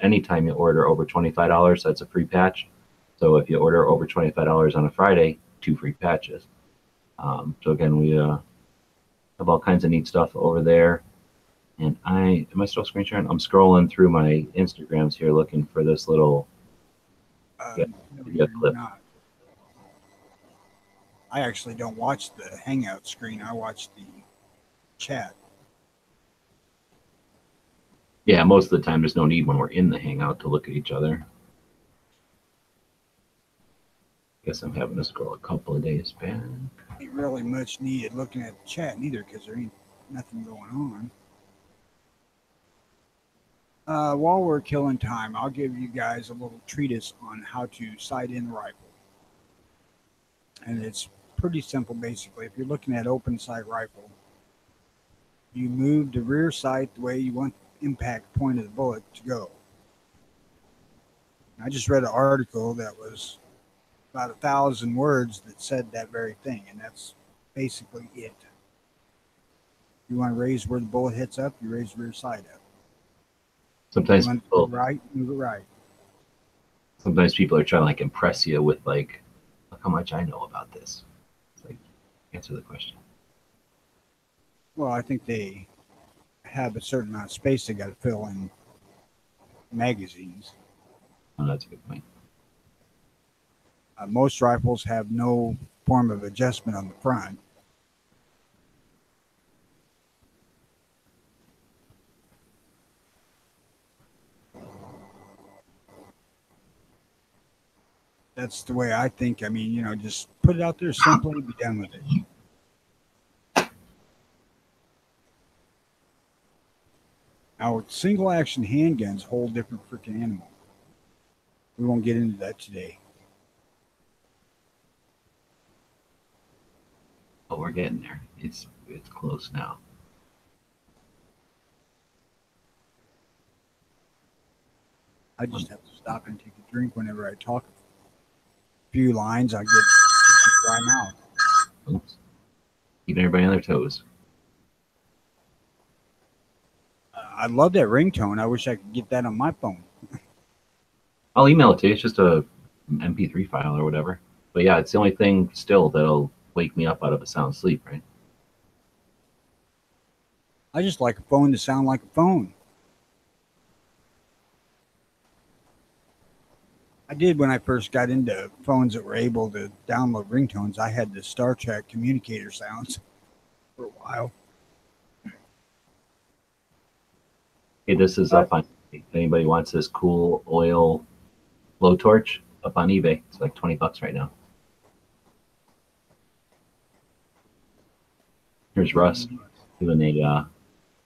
Anytime you order over $25, that's a free patch. So if you order over $25 on a Friday, 2 free patches. So again, we have all kinds of neat stuff over there. And am I still screen sharing? I'm scrolling through my Instagrams here looking for this little video clip. Not. I actually don't watch the Hangout screen. I watch the chat. Yeah, most of the time there's no need when we're in the Hangout to look at each other. Guess I'm having to scroll a couple of days back. Ain't really much needed looking at the chat neither, because there ain't nothing going on. While we're killing time, I'll give you guys a little treatise on how to sight in the rifle. And it's pretty simple, basically. If you're looking at open sight rifle, you move the rear sight the way you want the impact point of the bullet to go. I just read an article that was about 1,000 words that said that very thing, and that's basically it. You want to raise where the bullet hits up, you raise the rear sight up. Sometimes you want people, to move right, move it right. Sometimes people are trying to like impress you with like, look how much I know about this. It's like, answer the question. Well, I think they have a certain amount of space they got to fill in magazines. Oh, that's a good point. Most rifles have no form of adjustment on the front. That's the way I think. I mean, just put it out there simply and be done with it. Now, single action handguns, whole different freaking animal. We won't get into that today. But we're getting there. It's close now. I just have to stop and take a drink whenever I talk. A few lines, I get dry mouth. Oops. Keeping everybody on their toes. I love that ringtone. I wish I could get that on my phone. I'll email it to you. It's just a MP3 file or whatever. But yeah, it's the only thing still that'll wake me up out of a sound sleep, right? I just like a phone to sound like a phone. I did when I first got into phones that were able to download ringtones. I had the Star Trek communicator sounds for a while. Hey, this is up on, if anybody wants this cool oil blowtorch, up on eBay. It's like $20 right now. Here's Russ doing a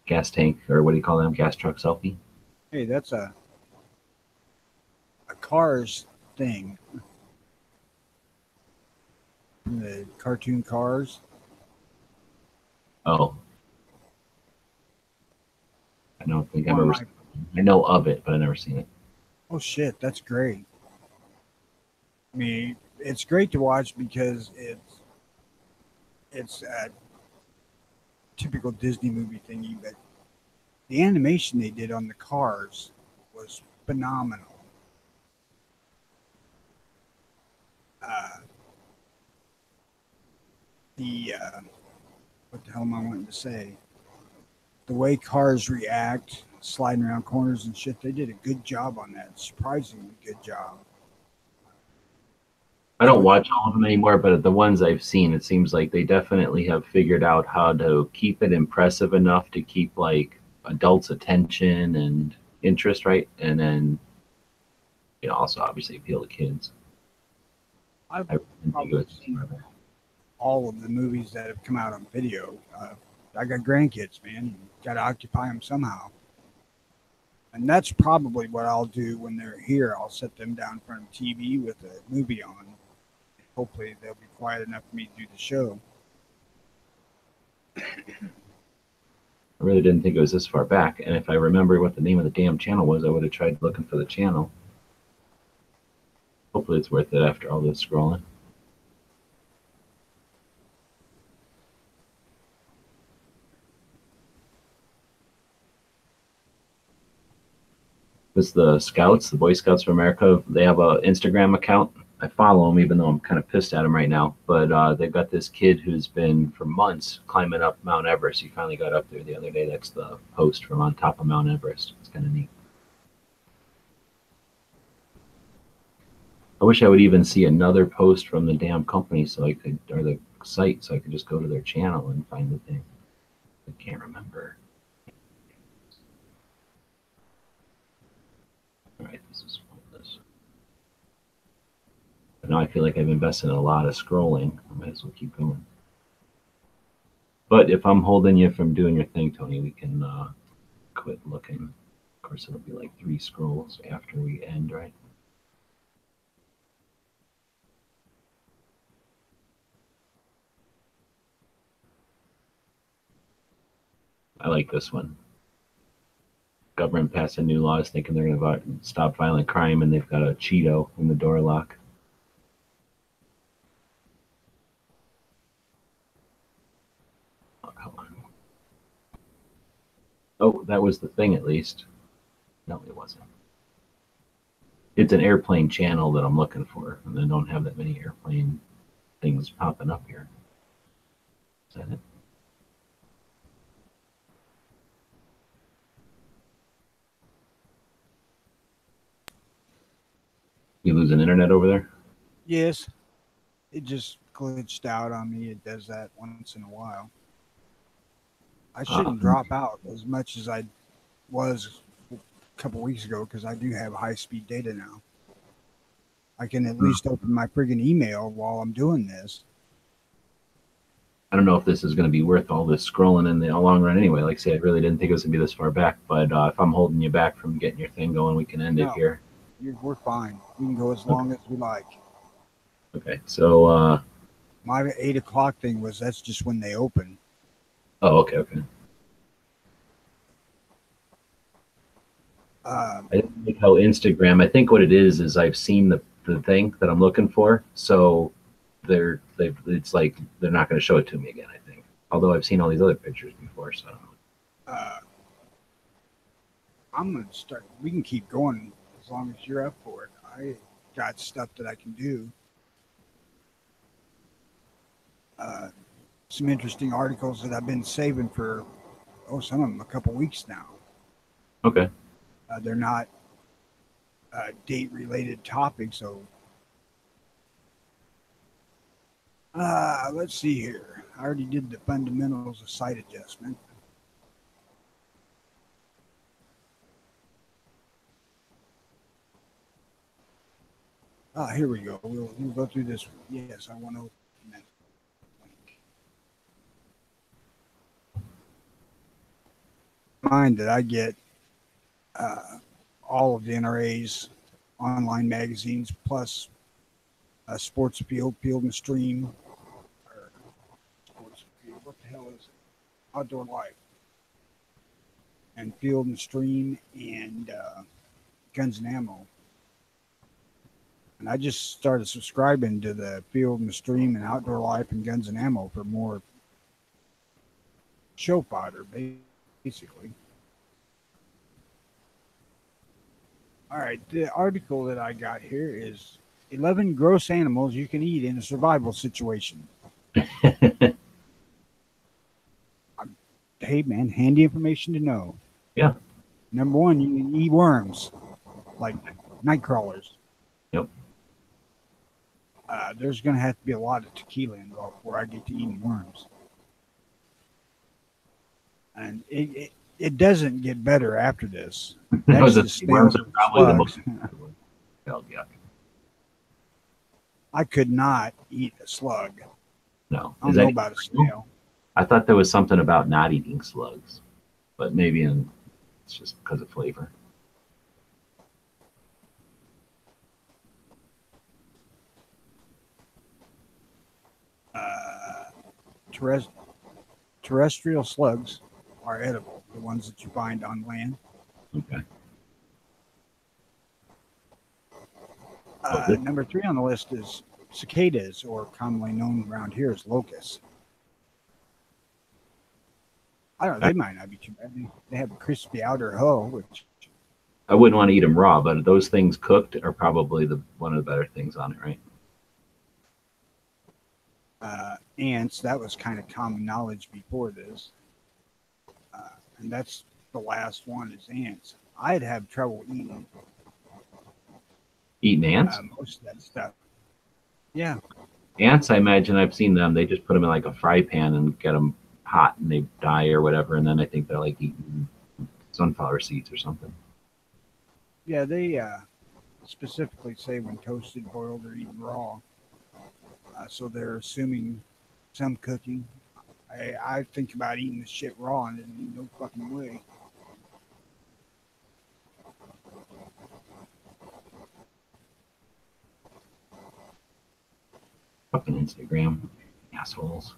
gas tank, or what do you call them? Gas truck selfie. Hey, that's a Cars thing. The cartoon Cars. Oh, I don't think I've One of ever. my, I know of it, but I've never seen it. oh shit, that's great. I mean, it's great to watch because it's a typical Disney movie thingy, but the animation they did on the cars was phenomenal. Uh, the what the hell am I wanting to say? The way cars react, sliding around corners and shit, they did a good job on that. Surprisingly good job. I don't So watch all of them anymore, but the ones I've seen, it seems like they definitely have figured out how to keep it impressive enough to keep like adults' attention and interest, right? And then, also obviously appeal to kids. I've I didn't think it probably was seen all of the movies that have come out on video. I got grandkids, man. Got to occupy them somehow. And that's probably what I'll do when they're here. I'll set them down in front of TV with a movie on. Hopefully, they'll be quiet enough for me to do the show. I really didn't think it was this far back. And if I remember what the name of the damn channel was, I would have tried looking for the channel. Hopefully it's worth it after all this scrolling. It's the Scouts, the Boy Scouts of America. They have a Instagram account. I follow them, even though I'm kind of pissed at them right now. But they've got this kid who's been for months climbing up Mount Everest. He finally got up there the other day. That's the post from on top of Mount Everest. It's kind of neat. I wish I would even see another post from the damn company so I could, or the site, so I could just go to their channel and find the thing. I can't remember. All right, this is this. But now I feel like I've invested in a lot of scrolling. I might as well keep going. But if I'm holding you from doing your thing, Tony, we can quit looking. Of course, it'll be like 3 scrolls after we end, right? I like this one. Government passing new laws thinking they're going to stop violent crime, and they've got a Cheeto in the door lock. Oh, come on. Oh, that was the thing at least. No, it wasn't. It's an airplane channel that I'm looking for, and I don't have that many airplane things popping up here. Is that it? You losing internet over there? Yes, it just glitched out on me. It does that once in a while. I shouldn't drop out as much as I was a couple weeks ago because I do have high speed data now. I can at least open my friggin' email while I'm doing this. I don't know if this is going to be worth all this scrolling in the long run anyway. Like I say, I really didn't think it was going to be this far back, but if I'm holding you back from getting your thing going, we can end it here. We're fine. We can go as long as we like. Okay, so my 8 o'clock thing was that's just when they open. Oh, okay. I didn't like how Instagram. I think what it is I've seen the thing that I'm looking for, so it's like they're not going to show it to me again. I think, although I've seen all these other pictures before, so I don't know. I'm gonna start. We can keep going as long as you're up for it. I got stuff that I can do. Some interesting articles that I've been saving for some of them a couple weeks now. Okay. They're not date related topics, so let's see here. I already did the fundamentals of site adjustment. Here we go. We'll go through this one. Yes, I want to open that link. mind that I get all of the NRA's online magazines plus Sports Field, Field and Stream, or Sports Field. What the hell is it? Outdoor Life, and Field and Stream, and Guns and Ammo. And I just started subscribing to the Field and Stream and Outdoor Life and Guns and Ammo for more show fodder, basically. All right, the article that I got here is 11 gross animals you can eat in a survival situation. Hey, man, handy information to know. Yeah. Number one, you can eat worms, like night crawlers. Yep. There's going to have to be a lot of tequila involved before I get to eating worms. And it doesn't get better after this. That's just worms are probably the most. Yeah. I could not eat a slug. No. I don't know about a snail. I thought there was something about not eating slugs, but maybe it's just because of flavor. Terrestrial slugs are edible, the ones that you find on land. Okay. Number 3 on the list is cicadas, or commonly known around here as locusts. I don't know, they might not be too bad. They have a crispy outer hull, which I wouldn't want to eat them raw, but those things cooked are probably one of the better things on it, right? ants, that was kind of common knowledge before this. And that's the last one is ants. I'd have trouble eating ants? Most of that stuff. Yeah. Ants, I imagine I've seen them. They just put them in like a fry pan and get them hot and they die or whatever. And then I think they're like eating sunflower seeds or something. Yeah, they specifically say when toasted, boiled, or eaten raw. So they're assuming some cooking. I think about eating the shit raw and there's no fucking way. Fucking Instagram assholes.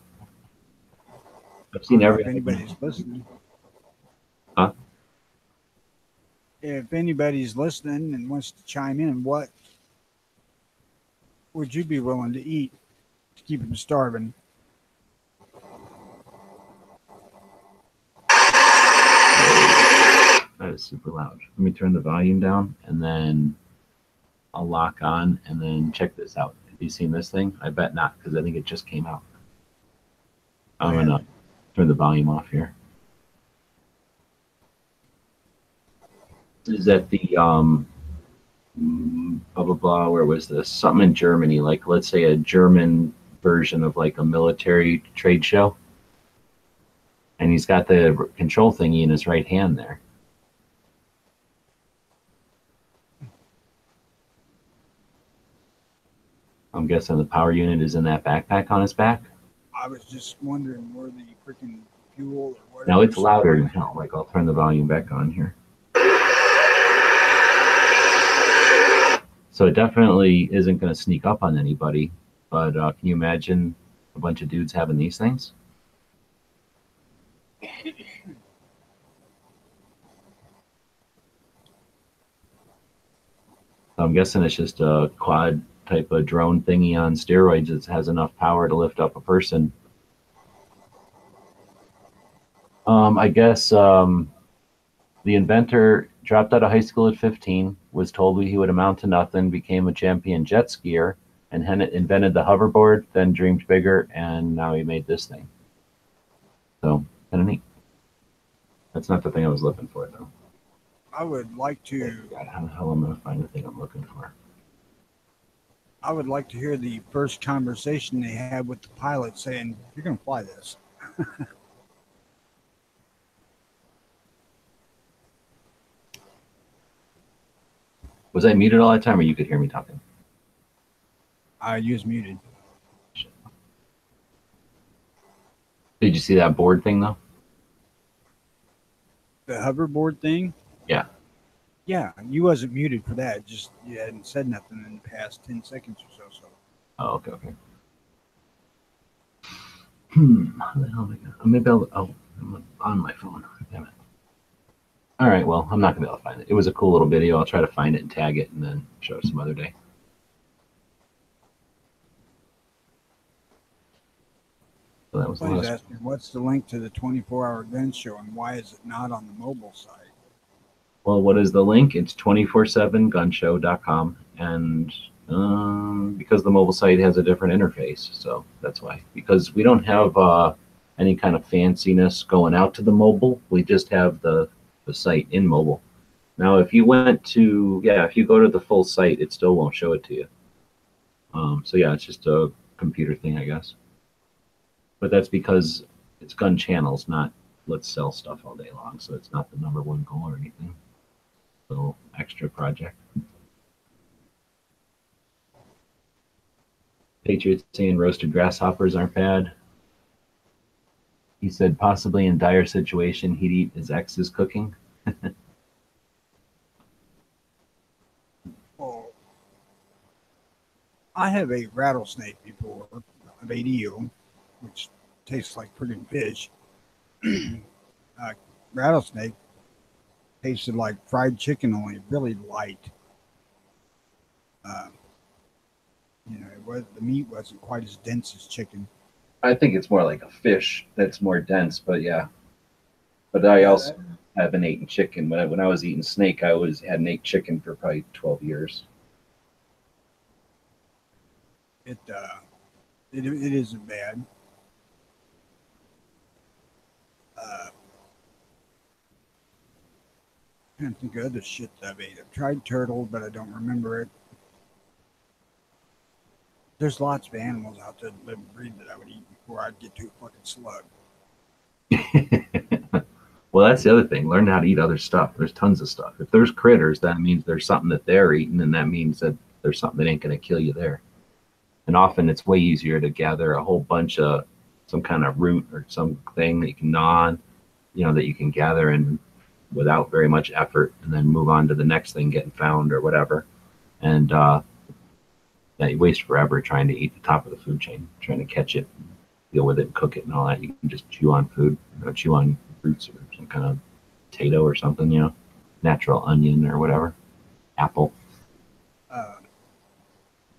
I've seen every. If anybody's listening. Huh? If anybody's listening and wants to chime in, what would you be willing to eat to keep them starving? That is super loud. Let me turn the volume down and then I'll lock on and then check this out. Have you seen this thing? I bet not, because I think it just came out. I'm gonna turn the volume off here. Is that the blah blah blah? Where was this? Something in Germany, like let's say a German version of like a military trade show, and he's got the control thingy in his right hand there. I'm guessing the power unit is in that backpack on his back. I was just wondering where the freaking fuel or whatever. Now it's louder now. Like I'll turn the volume back on here. So it definitely isn't going to sneak up on anybody. But can you imagine a bunch of dudes having these things? So I'm guessing it's just a quad type of drone thingy on steroids that has enough power to lift up a person. I guess the inventor dropped out of high school at 15, was told he would amount to nothing, became a champion jet skier, and invented the hoverboard, then dreamed bigger, and now he made this thing. So, kind of neat. That's not the thing I was looking for, though. I would like to. God, how the hell am I going to find the thing I'm looking for? I would like to hear the first conversation they had with the pilot saying, "You're going to fly this." Was I muted all that time, or you could hear me talking? I was muted. Shit. Did you see that board thing, though? The hoverboard thing. Yeah. Yeah, you wasn't muted for that. Just you hadn't said nothing in the past 10 seconds or so. So Oh, okay, okay. How the hell am I gonna? Maybe I'm on my phone. Damn it. All right, well, I'm not gonna be able to find it. It was a cool little video. I'll try to find it and tag it, and then show it some other day. So that was the please last. ask me what's the link to the 24-hour gun show and why is it not on the mobile site? Well, what is the link? It's 247gunshow.com, and because the mobile site has a different interface, so that's why. Because we don't have any kind of fanciness going out to the mobile, we just have the site in mobile. Now, if you went to, if you go to the full site, it still won't show it to you. So yeah, it's just a computer thing, I guess. But that's because it's gun channels, not let's sell stuff all day long. So it's not the #1 goal or anything. Little extra project. Patriots saying roasted grasshoppers aren't bad. He said possibly in dire situation he'd eat his ex's cooking. Well, I have ate rattlesnake before. I've ate eel, which tastes like friggin' fish. Rattlesnake tasted like fried chicken, only really light. The meat wasn't quite as dense as chicken. I think it's more like a fish that's more dense, but yeah. But I also haven't eaten chicken. When I was eating snake, I hadn't ate chicken for probably 12 years. It isn't bad. I can't think of other shit that I've ate. I've tried turtle, but I don't remember it. There's lots of animals out there that live and breed that I would eat before I'd get to a fucking slug. Well, that's the other thing. Learn how to eat other stuff. There's tons of stuff. If there's critters, that means there's something that they're eating, and that means that there's something that ain't going to kill you there. And often it's way easier to gather a whole bunch of some kind of root or something that you can gnaw on, that you can gather in without very much effort, and then move on to the next thing getting found or whatever. And you waste forever trying to eat the top of the food chain, trying to catch it, deal with it, and cook it and all that. You can just chew on food, chew on fruits or some kind of potato or something, natural onion or whatever, apple.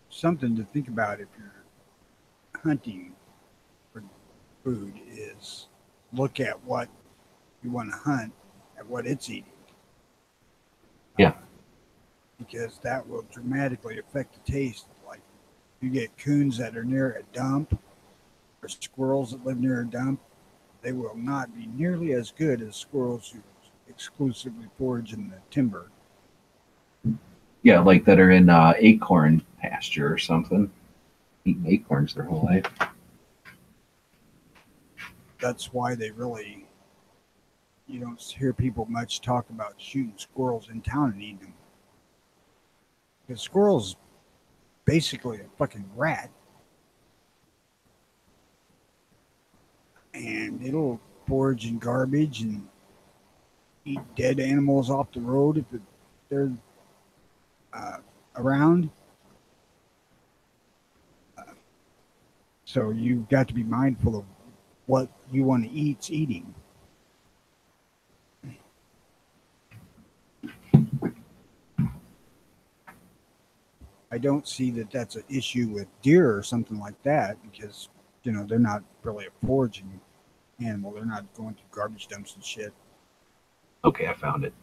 Something to think about if you're hunting for food is look at what you want to hunt and what it's eating. Yeah. Because that will dramatically affect the taste. Like you get coons that are near a dump or squirrels that live near a dump, they will not be nearly as good as squirrels who exclusively forage in the timber. Yeah, like that are in acorn pasture or something, eating acorns their whole life. That's why you don't hear people much talk about shooting squirrels in town and eating them. Because squirrel's basically a fucking rat. And it'll forage in garbage and eat dead animals off the road if they're around. So you've got to be mindful of what you want to eat's eating. I don't see that that's an issue with deer or something like that because, they're not really a foraging animal. They're not going through garbage dumps and shit. Okay, I found it.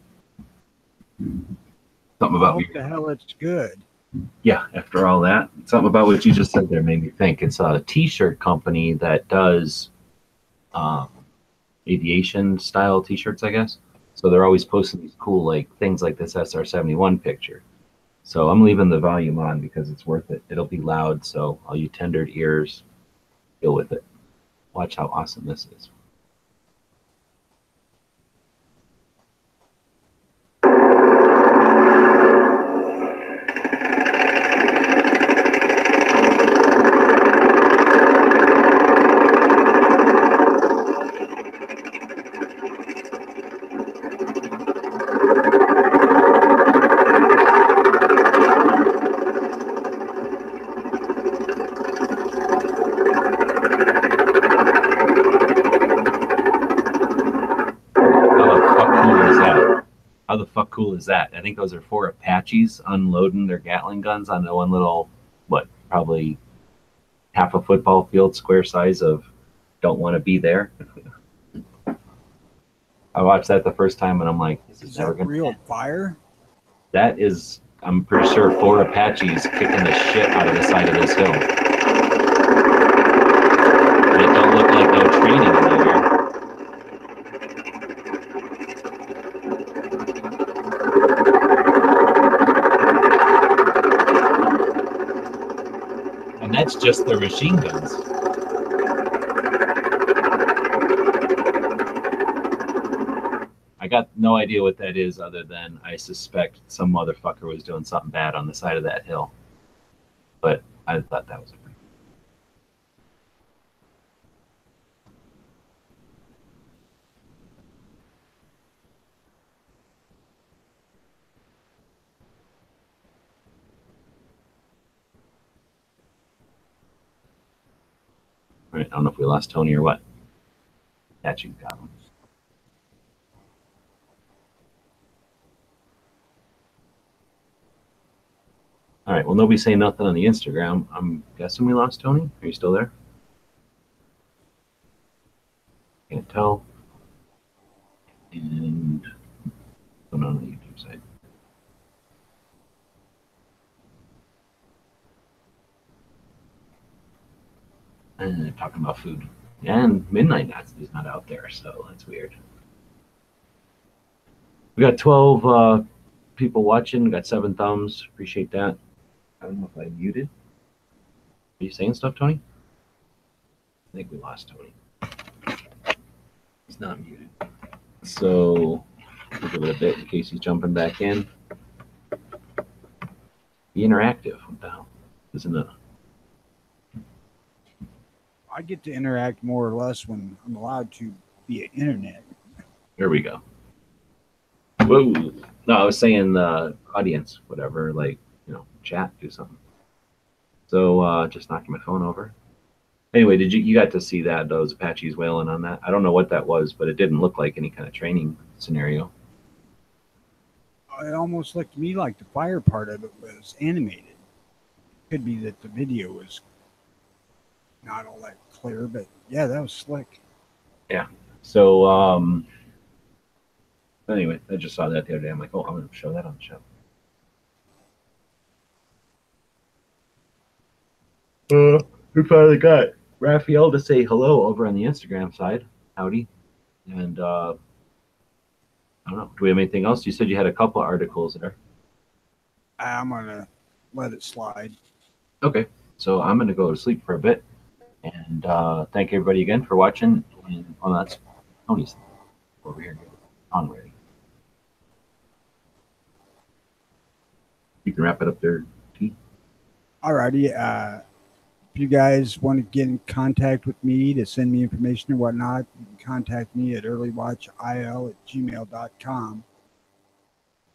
Something about What the hell? It's good. Yeah, after all that, something about what you just said there made me think. It's a T-shirt company that does aviation style T-shirts, I guess. So they're always posting these cool things like this SR-71 picture. So I'm leaving the volume on because it's worth it. It'll be loud, so all you tendered ears, deal with it. Watch how awesome this is. cool is that? I think those are 4 Apaches unloading their Gatling guns on the one little, what, probably half a football field square size of don't want to be there. I watched that the first time and I'm like, this is never that going to real end. fire? That is, I'm pretty sure 4 Apaches kicking the shit out of the side of this hill. And it don't look like no training in that area. And that's just their machine guns. I got no idea what that is other than I suspect some motherfucker was doing something bad on the side of that hill. But I thought that was a pretty. All right, I don't know if we lost Tony or what. That you got him. All right, well, nobody's saying nothing on the Instagram. I'm guessing we lost Tony. Are you still there? Can't tell. And going on the YouTube side. And they're talking about food. And Midnight Nuts is not out there, so that's weird. We got 12 people watching. We got 7 thumbs. Appreciate that. I don't know if I muted. Are you saying stuff, Tony? I think we lost Tony. He's not muted. So we'll give it a bit in case he's jumping back in. Be interactive. What the hell? Isn't it? I get to interact more or less when I'm allowed to via internet. There we go. Whoa. No, I was saying the audience, whatever, like, you know, chat, do something. So just knocking my phone over. Anyway, you got to see that, those Apaches wailing on that? I don't know what that was, but it didn't look like any kind of training scenario. It almost looked to me like the fire part of it was animated. Could be that the video was not all that clear, but yeah, that was slick. Yeah. So anyway, I just saw that the other day. I'm like, oh, I'm going to show that on the show. We finally got Raphael to say hello over on the Instagram side. Howdy. And I don't know. Do we have anything else? You said you had a couple of articles there. I'm going to let it slide. Okay. So I'm going to go to sleep for a bit. And thank everybody again for watching. And oh, that's Tony's over here. On ready. You can wrap it up there, T. Alrighty. If you guys want to get in contact with me to send me information or whatnot, you can contact me at earlywatchil@gmail.com.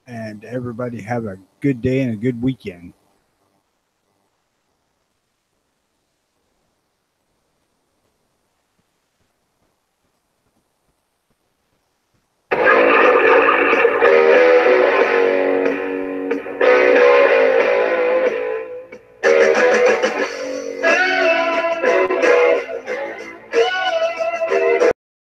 And everybody have a good day and a good weekend.